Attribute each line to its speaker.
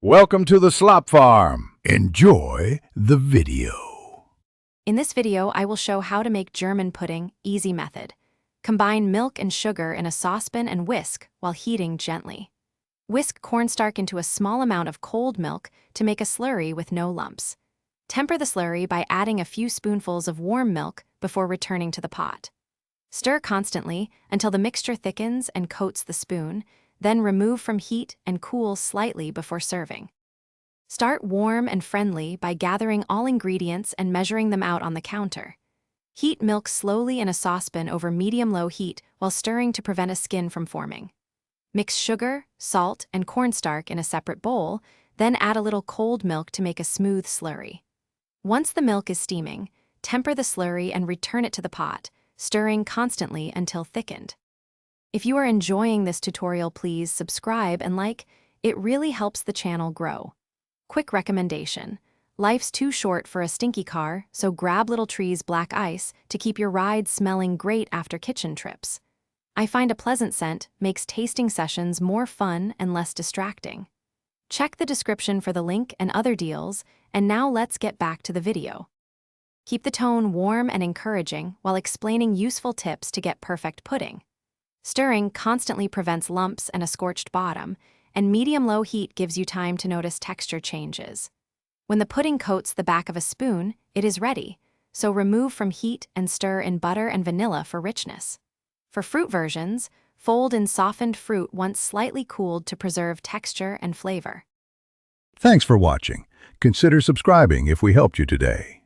Speaker 1: Welcome to the Slop Farm. Enjoy the video.
Speaker 2: In this video, I will show how to make German pudding easy method. Combine milk and sugar in a saucepan and whisk while heating gently. Whisk cornstarch into a small amount of cold milk to make a slurry with no lumps. Temper the slurry by adding a few spoonfuls of warm milk before returning to the pot. Stir constantly until the mixture thickens and coats the spoon, then remove from heat and cool slightly before serving. Start warm and friendly by gathering all ingredients and measuring them out on the counter. Heat milk slowly in a saucepan over medium-low heat while stirring to prevent a skin from forming. Mix sugar, salt, and cornstarch in a separate bowl, then add a little cold milk to make a smooth slurry. Once the milk is steaming, temper the slurry and return it to the pot, stirring constantly until thickened. If you are enjoying this tutorial, please subscribe and like. It really helps the channel grow. Quick recommendation. Life's too short for a stinky car, so grab Little Tree's black ice to keep your ride smelling great after kitchen trips. I find a pleasant scent makes tasting sessions more fun and less distracting. Check the description for the link and other deals, and now let's get back to the video. Keep the tone warm and encouraging while explaining useful tips to get perfect pudding. Stirring constantly prevents lumps and a scorched bottom, and medium-low heat gives you time to notice texture changes. When the pudding coats the back of a spoon, it is ready, so remove from heat and stir in butter and vanilla for richness. For fruit versions, fold in softened fruit once slightly cooled to preserve texture and flavor.
Speaker 1: Thanks for watching. Consider subscribing if we helped you today.